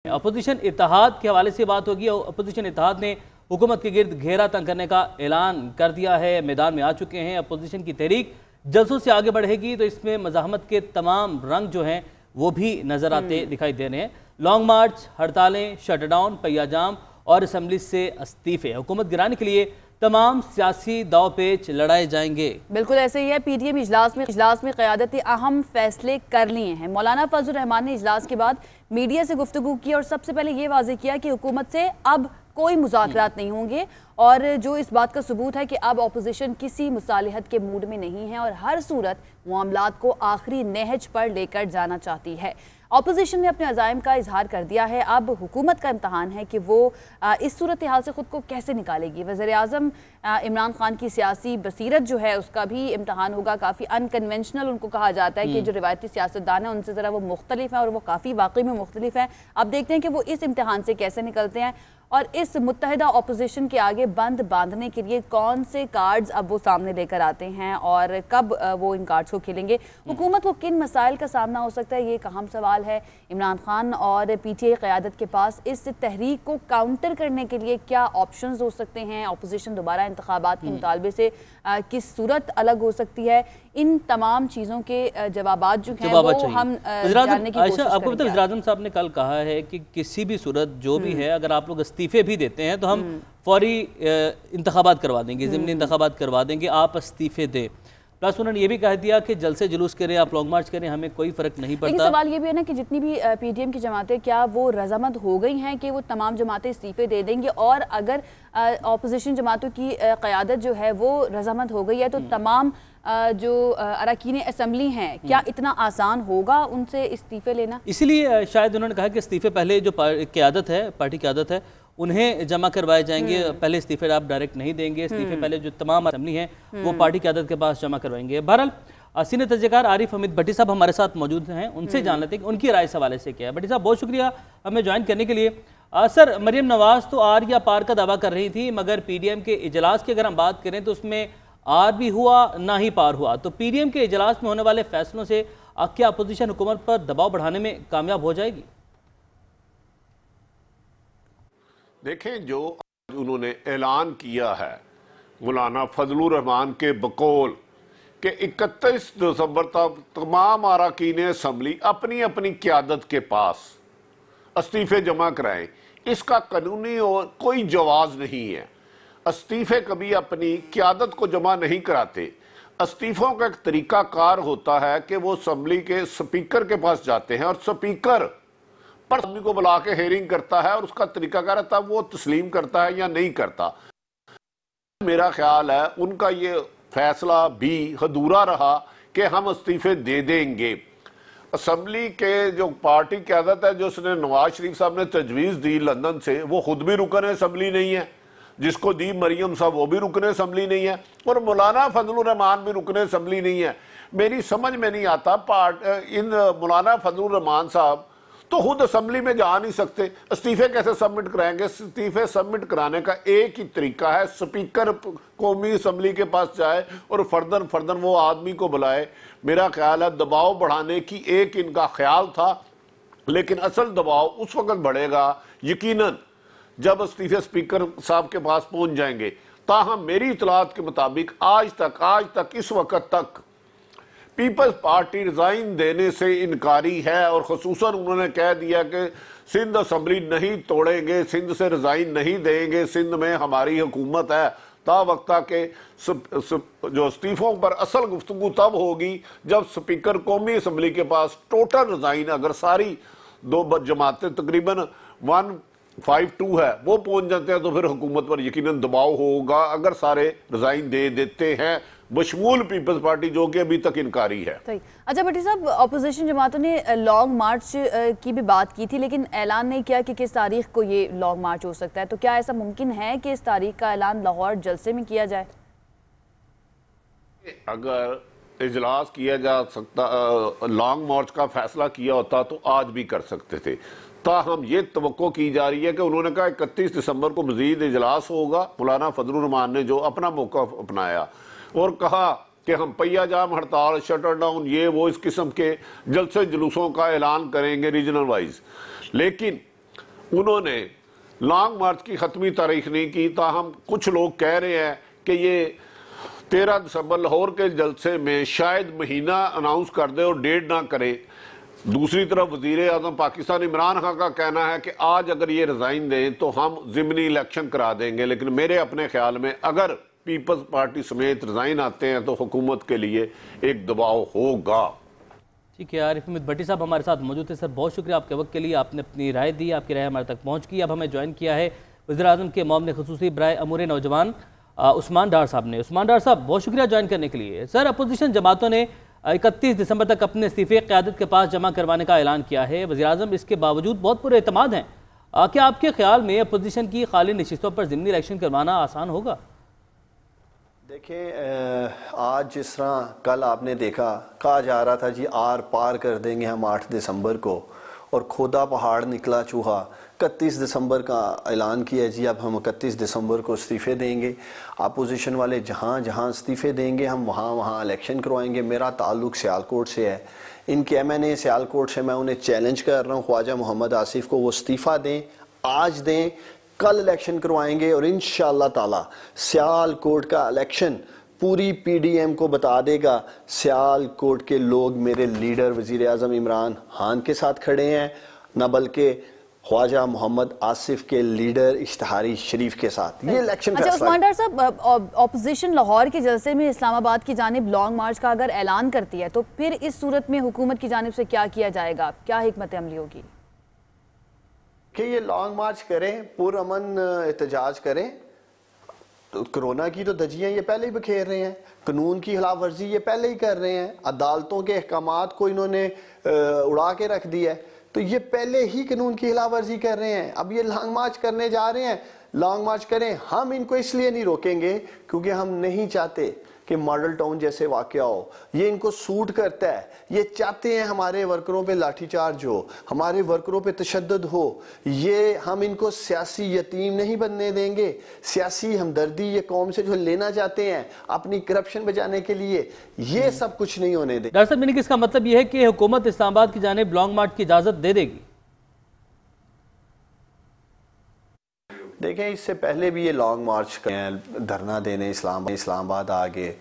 Opposition इत्तेहाद के हवाले से बात होगी। अपोजिशन इत्तेहाद ने हुकूमत के गिर्द घेरा तंग करने का ऐलान कर दिया है, मैदान में आ चुके हैं। अपोजिशन की तहरीक जल्सों से आगे बढ़ेगी तो इसमें मज़ाहमत के तमाम रंग जो हैं वो भी नजर आते दिखाई दे रहे हैं। लॉन्ग मार्च, हड़तालें, शटडाउन, पहियाजाम और असम्बली से इस्तीफे, हुकूमत गिराने के लिए तमाम सियासी दाव पेच लड़ाए जाएंगे। बिल्कुल ऐसे ही है। पीटीएम इजलास में क़यादती अहम फैसले कर लिए हैं। मौलाना फजल रहमान ने इजलास के बाद मीडिया से गुफ्तगू की और सबसे पहले ये वाज़ेह किया कि हुकूमत से अब कोई मुज़ाकरात नहीं होंगे और जो इस बात का सबूत है कि अब अपोजिशन किसी मुसालिहत के मूड में नहीं है और हर सूरत मामलात को आखिरी नहज पर लेकर जाना चाहती है। अपोजिशन ने अपने अज़ाइम का इजहार कर दिया है। अब हुकूमत का इम्तहान है कि वो इस सूरत हाल से ख़ुद को कैसे निकालेगी। वज़ीर आज़म इमरान खान की सियासी बसीरत जो है उसका भी इम्तहान होगा। काफ़ी अनकन्वेंशनल उनको कहा जाता है कि जो रिवायती सियासतदान है उनसे ज़रा वो मुख्तलिफ है और वो काफ़ी वाकई में मुख्तलिफ है। अब देखते हैं कि वो इस इम्तहान से कैसे निकलते हैं और इस मुत्तहिदा अपोजिशन के आगे बंद बांधने के लिए कौन से कार्ड्स अब वो सामने लेकर आते हैं और कब वो इन कार्ड्स को खेलेंगे। हुकूमत को किन मसाइल का सामना हो सकता है, ये एक अहम सवाल है। इमरान खान और पीटीआई क़यादत के पास इस तहरीक को काउंटर करने के लिए क्या ऑप्शंस हो सकते हैं। अपोजिशन दोबारा इंतखाबात के मुतालबे से किस सूरत अलग हो सकती है। इन तमाम चीज़ों के जवाबात जो हैं वो हम जानने की कोशिश करेंगे। आपको पता है वज़ीर आज़म साहब ने कल कहा है कि किसी भी सूरत जो भी है, अगर आप लोग इस्तीफे भी देते हैं तो हम फौरी इंतखाबात करवा देंगे, ज़िमनी इंतखाबात करवा देंगे, आप इस्तीफे दें। प्लस उन्होंने ये भी कह दिया कि जलसे जुलूस करें, आप लॉन्ग मार्च करें, हमें कोई फ़र्क नहीं पड़ता। लेकिन सवाल ये भी है ना कि जितनी भी पीटीएम की जमातें, क्या वो रजामंद हो गई हैं कि वो तमाम जमातें इस्तीफे दे देंगी? और अगर अपोजिशन जमातों की क़यादत जो है वो रजामंद हो गई है तो तमाम जो अरकान असम्बली हैं, क्या इतना आसान होगा उनसे इस्तीफे लेना? इसीलिए शायद उन्होंने कहा कि इस्तीफे पहले जो क़यादत है, पार्टी क़यादत है, उन्हें जमा करवाए जाएंगे। पहले इस्तीफे आप डायरेक्ट नहीं देंगे, इस्तीफे पहले जो तमाम असम्बली हैं वो पार्टी क़यादत के पास जमा करवाएंगे। बहरहाल सीनियर तजज़ियाकार आरिफ हमीद भट्टी साहब हमारे साथ मौजूद हैं, उनसे जान लेते हैं कि उनकी राय इस हवाले से क्या है। भट्टी साहब बहुत शुक्रिया हमें ज्वाइन करने के लिए। सर, मरियम नवाज तो आर या पार का दावा कर रही थी, मगर पीडीएम के इजलास की अगर हम बात करें तो उसमें आर भी हुआ ना ही पार हुआ। तो पीडीएम के इजलास में होने वाले फैसलों से क्या अपोजिशन हुकूमत पर दबाव बढ़ाने में कामयाब हो जाएगी? देखें, जो उन्होंने ऐलान किया है मौलाना फजलुर रहमान के बकौल कि 31 दिसंबर तक तमाम अरकान असम्बली अपनी अपनी क़यादत के पास इस्तीफे जमा कराएं, इसका कानूनी और कोई जवाज़ नहीं है। इस्तीफे कभी अपनी क़यादत को जमा नहीं कराते। इस्तीफ़ों का एक तरीका कार होता है कि वो असम्बली के स्पीकर के पास जाते हैं और स्पीकर पर आदमी को बुला के हेयरिंग करता है और उसका तरीकाकार है, तब वो तस्लीम करता है या नहीं करता। मेरा ख्याल है उनका ये फैसला भी अधूरा रहा कि हम इस्तीफे दे देंगे। असम्बली के जो पार्टी क़यादत है, जो उसने नवाज शरीफ साहब ने तजवीज़ दी लंदन से, वो खुद भी रुकन असम्बली नहीं है, जिसको दी मरियम साहब वो भी रुकन असम्बली नहीं है और मौलाना फजलुर रहमान भी रुकन असम्बली नहीं है। मेरी समझ में नहीं आता इन मौलाना फजलुर रहमान साहब तो खुद असम्बली में जा नहीं सकते, इस्तीफे कैसे सबमिट कराएंगे? इस्तीफे सबमिट कराने का एक ही तरीका है, स्पीकर कौमी असम्बली के पास जाए और फर्दन वो आदमी को बुलाए। मेरा ख्याल है दबाव बढ़ाने की एक इनका ख्याल था, लेकिन असल दबाव उस वक्त बढ़ेगा यकीनन जब इस्तीफे स्पीकर साहब के पास पहुंच जाएंगे। ताहम मेरी इतलात के मुताबिक आज तक इस वक्त तक पीपल्स पार्टी रिजाइन देने से इनकारी है और खुसूसन उन्होंने कह दिया कि सिंध असम्बली नहीं तोड़ेंगे, सिंध से रिजाइन नहीं देंगे, सिंध में हमारी हुकूमत है। ता वक्ता के जो इस्तीफों पर असल गुफ्तगू तब होगी जब स्पीकर कौमी असम्बली के पास टोटल रिजाइन, अगर सारी दो जमातें तकरीबन 152 है वो पहुंच जाते हैं तो फिर हुकूमत पर यकीनन दबाव होगा। अगर सारे रिजाइन दे देते हैं बशमूल पीपल्स पार्टी, जो कि अभी तक इनकारी है। अच्छा भट्टी साहब, अपोजिशन जमातों ने लॉन्ग मार्च की भी बात की थी, लेकिन ऐलान नहीं किया कि किस तारीख को ये लॉन्ग मार्च हो सकता है। तो क्या ऐसा मुमकिन है कि इस तारीख का ऐलान लाहौर जलसे में किया जाए? अगर इजलास किया जा सकता, लॉन्ग मार्च का फैसला किया होता तो आज भी कर सकते थे। ताहम ये तवक्को की जा रही है कि उन्होंने कहा 31 दिसंबर को मजीद इजलास होगा। मौलाना फजलुर रहमान ने जो अपना मौका अपनाया और कहा कि हम पहियाजाम, हड़ताल, शटर डाउन, ये वो इस किस्म के जलसे जुलूसों का ऐलान करेंगे रीजनल वाइज, लेकिन उन्होंने लॉन्ग मार्च की खत्मी तारीख नहीं की। ताहम कुछ लोग कह रहे हैं कि ये 13 दिसंबर लाहौर के जलसे में शायद महीना अनाउंस कर दे और डेट ना करे। दूसरी तरफ वजीर आजम पाकिस्तान इमरान खान का कहना है कि आज अगर ये रिजाइन दें तो हम ज़िमनी इलेक्शन करा देंगे। लेकिन मेरे अपने ख्याल में अगर पीपल्स पार्टी समेत रिजाइन आते हैं तो हुकूमत के लिए एक दबाव होगा। ठीक है, आरिफ अहमद भट्टी साहब हमारे साथ मौजूद थे। सर बहुत शुक्रिया आपके वक्त के लिए, आपने अपनी राय दी, आपकी राय हमारे तक पहुँच गई। अब हमें ज्वाइन किया है वज़ीर-ए-आज़म के मामले ख़ुसूसी बराए अमूर नौजवान उस्मान डार साहब ने। उस्मान डार साहब बहुत शुक्रिया ज्वाइन करने के लिए। सर अपोजिशन जमातों ने 31 दिसंबर तक अपने इस्तीफ़े क़यादत के पास जमा करवाने का ऐलान किया है। वज़ीर-ए-आज़म इसके बावजूद बहुत पुरे एतमाद हैं। क्या आपके ख्याल में अपोजिशन की खाली नशिस्तों पर ज़िमनी इलेक्शन करवाना आसान होगा? देखें, आज जिस तरह कल आपने देखा, कहा जा रहा था जी आर पार कर देंगे हम 8 दिसंबर को, और खोदा पहाड़ निकला चूहा। 31 दिसंबर का ऐलान किया जी अब हम 31 दिसंबर को इस्तीफ़े देंगे। अपोजिशन वाले जहाँ जहाँ इस्तीफ़े देंगे हम वहाँ वहाँ इलेक्शन करवाएंगे। मेरा ताल्लुक़ सियालकोट से है, इनके MNA सियालकोट से। मैं उन्हें चैलेंज कर रहा हूँ, ख्वाजा मोहम्मद आसिफ को वो इस्तीफ़ा दें, आज दें, कल इलेक्शन करवाएंगे। और इंशाअल्लाह ताला सियालकोट का इलेक्शन पूरी PDM को बता देगा। सियालकोट के लोग मेरे लीडर वज़ीर आज़म इमरान खान के साथ खड़े हैं, न बल्कि ख्वाजा मोहम्मद आसिफ के लीडर इश्तिहारी शरीफ के साथ। ये इलेक्शन अच्छा उस्मान डार साहब, ऑपोजिशन लाहौर के जलसे में इस्लामाबाद की जानिब लॉन्ग मार्च का अगर ऐलान करती है तो फिर इस सूरत में हुकूमत की जानिब से क्या किया जाएगा, क्या हिकमत अमली होगी? कि ये लॉन्ग मार्च करें, पुरअमन एहतजाज करें, तो कोरोना की तो धज्जियां ये पहले ही बखेर रहे हैं, कानून की खिलाफ वर्जी ये पहले ही कर रहे हैं, अदालतों के अहकामात को इन्होंने उड़ा के रख दिया है, तो ये पहले ही कानून की खिलाफ वर्जी कर रहे हैं। अब ये लॉन्ग मार्च करने जा रहे हैं, लॉन्ग मार्च करें। हम इनको इसलिए नहीं रोकेंगे क्योंकि हम नहीं चाहते कि मॉडल टाउन जैसे वाकया हो। ये इनको सूट करता है, ये चाहते हैं हमारे वर्करों पे लाठीचार्ज हो, हमारे वर्करों पे तशद्दुद हो। ये हम इनको सियासी यतीम नहीं बनने देंगे। सियासी हमदर्दी ये कौम से जो लेना चाहते हैं अपनी करप्शन बचाने के लिए, ये सब कुछ नहीं होने देंगे। डॉक्टर साहब, यानी कि इसका मतलब यह है कि हुकूमत इस्लामाबाद की जानिब लॉन्ग मार्च की इजाज़त दे देगी? देखें, इससे पहले भी ये लॉन्ग मार्च धरना देने इस्लामाबाद आ गए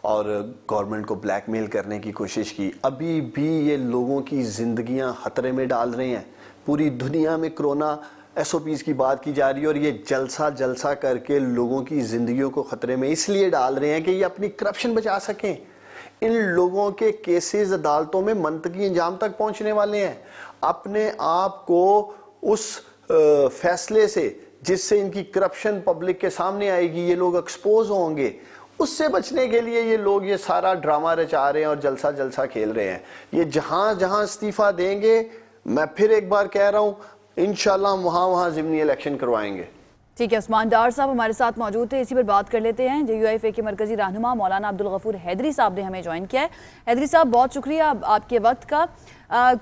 और गवर्नमेंट को ब्लैकमेल करने की कोशिश की। अभी भी ये लोगों की ज़िंदगियां खतरे में डाल रहे हैं। पूरी दुनिया में कोरोना SOPs की बात की जा रही है और ये जलसा करके लोगों की ज़िंदगियों को ख़तरे में इसलिए डाल रहे हैं कि ये अपनी करप्शन बचा सकें। इन लोगों के केसेस अदालतों में मंतकी अंजाम तक पहुँचने वाले हैं। अपने आप को उस फैसले से जिससे इनकी करप्शन पब्लिक के सामने आएगी, ये लोग एक्सपोज होंगे, उससे बचने के लिए ये लोग ये सारा ड्रामा रचा रहे हैं और जलसा खेल रहे हैं। ये जहां जहां इस्तीफा देंगे, मैं फिर एक बार कह रहा हूं, इंशाल्लाह वहां वहां ज़िमनी इलेक्शन करवाएंगे। ठीक है, उस्मान डार साहब हमारे साथ मौजूद थे, इसी पर बात कर लेते हैं। JUIFA के मरकजी रहनुमा मौलाना अब्दुल गफूर हैदरी साहब ने हमें ज्वाइन किया है। हैदरी साहब, बहुत शुक्रिया आपके वक्त का।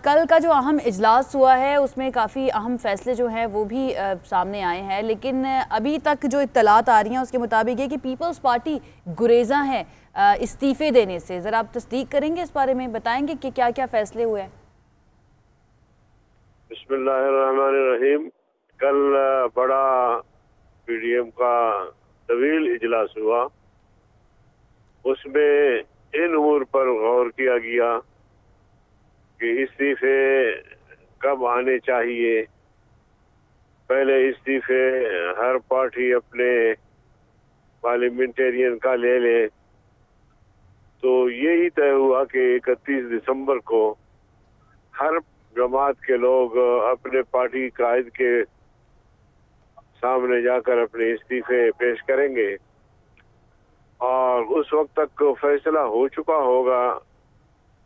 कल का जो अहम इजलास हुआ है उसमें काफ़ी अहम फैसले जो हैं वो भी सामने आए हैं, लेकिन अभी तक जो इत्तलात आ रही हैं उसके मुताबिक है कि पीपल्स पार्टी गुरेज़ा है इस्तीफ़े देने से। ज़रा आप तस्दीक करेंगे इस बारे में, बताएंगे कि क्या क्या फैसले हुए हैं? बिस्मिल्लाहिर्रहमानिर्रहीम। कल बड़ा PDM का तवील इजलास हुआ, उसमें इन उमूर पर गौर किया गया कि इस्तीफे कब आने चाहिए। पहले इस्तीफे हर पार्टी अपने पार्लियामेंटेरियन का ले ले, तो यही तय हुआ कि 31 दिसंबर को हर जमात के लोग अपने पार्टी कायद के सामने जाकर अपने इस्तीफे पेश करेंगे और उस वक्त तक फैसला हो चुका होगा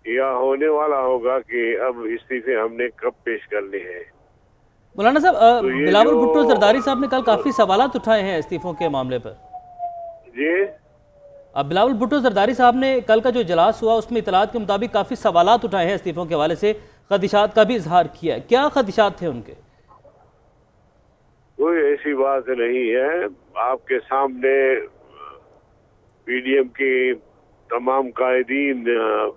या होने वाला होगा कि अब इस्तीफे हमने कब पेश करने हैं। मौलाना साहब, बिलावल भुट्टो जरदारी साहब ने कल काफ़ी सवालात उठाए हैं इस्तीफों के मामले पर। जी, अब बिलावल भुट्टो जरदारी साहब ने कल का जो इजलास हुआ उसमें इतलात के मुताबिक काफ़ी सवालात उठाए हैं इस्तीफों के हवाले से, खदशात का भी इजहार किया है। क्या खदशात थे उनके? कोई ऐसी बात नहीं है, आपके सामने PDM की तमाम कायदीन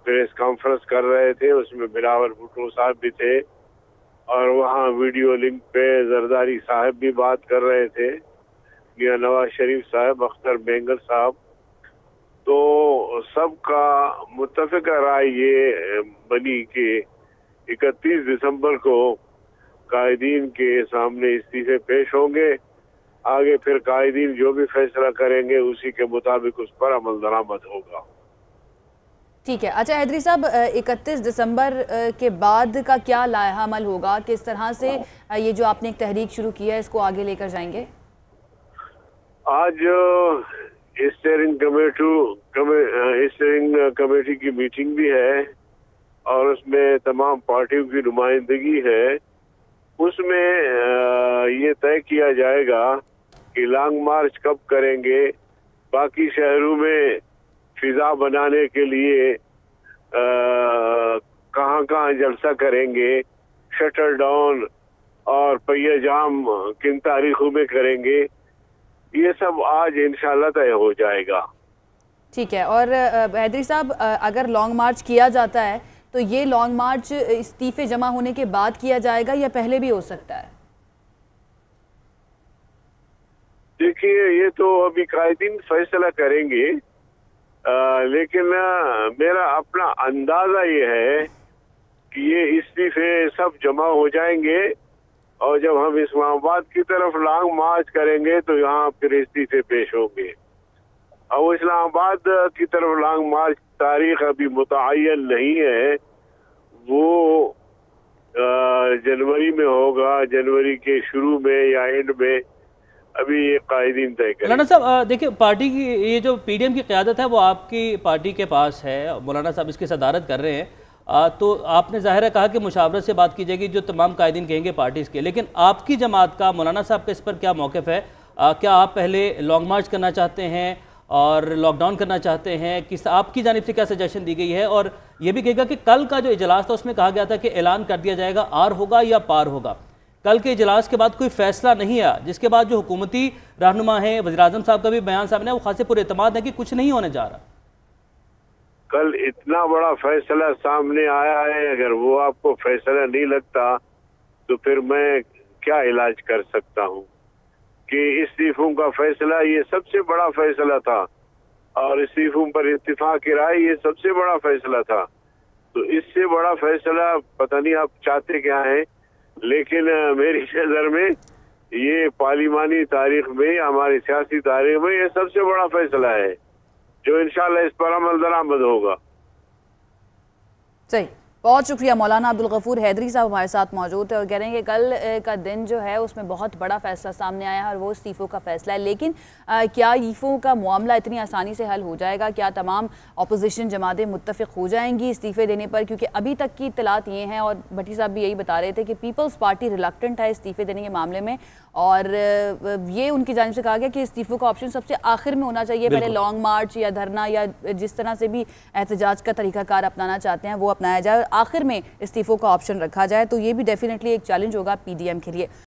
प्रेस कॉन्फ्रेंस कर रहे थे, उसमें बिलावल भुट्टो साहब भी थे और वहाँ वीडियो लिंक पे जरदारी साहब भी बात कर रहे थे, मियां नवाज शरीफ साहब, अख्तर बेंगल साहब। तो सबका मुत्तफिका राय ये बनी कि 31 दिसंबर को कायदीन के सामने इस्तीफे पेश होंगे। आगे फिर कायदीन जो भी फैसला करेंगे उसी के मुताबिक उस पर अमल दरामद होगा। ठीक है। अच्छा हैदरी साहब, 31 दिसंबर के बाद का क्या लाहा अमल होगा? किस तरह से ये जो आपने एक तहरीक शुरू की है इसको आगे लेकर जाएंगे? आज स्टीयरिंग कमेटी की मीटिंग भी है और उसमें तमाम पार्टियों की नुमाइंदगी है। उसमें ये तय किया जाएगा कि लॉन्ग मार्च कब करेंगे, बाकी शहरों में फिजा बनाने के लिए कहाँ कहाँ जलसा करेंगे, शटर डाउन और पहिया जाम किन तारीखों में करेंगे, ये सब आज इंशाल्लाह तय हो जाएगा। ठीक है। और हैदरी साहब, अगर लॉन्ग मार्च किया जाता है तो ये लॉन्ग मार्च इस्तीफे जमा होने के बाद किया जाएगा या पहले भी हो सकता है? देखिए, ये तो अभी कायदीन फैसला करेंगे, लेकिन मेरा अपना अंदाजा ये है कि ये इस्तीफे सब जमा हो जाएंगे और जब हम इस्लामाबाद की तरफ लॉन्ग मार्च करेंगे तो यहाँ फिर इस्तीफे पेश होंगे। और इस्लामाबाद की तरफ लॉन्ग मार्च तारीख अभी मुतय्यन नहीं है, वो जनवरी में होगा, जनवरी के शुरू में या एंड में, अभी ये कायदीन तय करेंगे। मौलाना साहब देखिए, पार्टी की ये जो पीडीएम की क़यादत है वो आपकी पार्टी के पास है, मौलाना साहब इसकी सदारत कर रहे हैं, तो आपने ज़ाहिर है कहा कि मुशावरत से बात की जाएगी, जो तमाम कायदीन कहेंगे पार्टीज़ के, लेकिन आपकी जमात का मौलाना साहब का इस पर क्या मौक़िफ़ है? क्या आप पहले लॉन्ग मार्च करना चाहते हैं और लॉकडाउन करना चाहते हैं? किस आपकी जानिब से क्या सजेशन दी गई है? और ये भी कहेगा कि कल का जो इजलास था उसमें कहा गया था कि ऐलान कर दिया जाएगा आर होगा या पार होगा। कल के इजलास के बाद कोई फैसला नहीं आया, जिसके बाद जो हुकूमती रहनुमा है, वज़ीर-ए-आज़म साहब का भी बयान सामने, वो खासे पुरएतमाद है कि कुछ नहीं होने जा रहा। कल इतना बड़ा फैसला सामने आया है, अगर वो आपको फैसला नहीं लगता तो फिर मैं क्या इलाज कर सकता हूँ कि इस्तीफों का फैसला ये सबसे बड़ा फैसला था और इस्तीफों पर इत्तिफाक की राय ये सबसे बड़ा फैसला था। तो इससे बड़ा फैसला पता नहीं आप चाहते क्या है, लेकिन मेरी नज़र में ये पार्लिमानी तारीख में, हमारी सियासी तारीख में ये सबसे बड़ा फैसला है जो इंशाल्लाह इस पर अमल दरामद होगा। सही, बहुत शुक्रिया। मौलाना अब्दुल गफूर हैदरी साहब हमारे साथ मौजूद है और कह रहे हैं कि कल का दिन जो है उसमें बहुत बड़ा फैसला सामने आया है और वो इस्तीफ़ों का फैसला है। लेकिन क्या इस्तीफ़ों का मामला इतनी आसानी से हल हो जाएगा? क्या तमाम अपोजिशन जमातें मुत्तफ़िक हो जाएंगी इस्तीफ़े देने पर? क्योंकि अभी तक की इत्तलात ये हैं और भट्टी साहब भी यही बता रहे थे कि पीपल्स पार्टी रिलक्टेंट है इस्तीफ़े देने के मामले में, और ये उनकी जानिब से कहा गया कि इस्तीफ़ों का ऑप्शन सबसे आखिर में होना चाहिए, पहले लॉन्ग मार्च या धरना या जिस तरह से भी एहतजाज का तरीक़ाकार अपनाना चाहते हैं वो अपनाया जाए, आखिर में इस्तीफ़ों का ऑप्शन रखा जाए। तो ये भी डेफिनेटली एक चैलेंज होगा पीडीएम के लिए।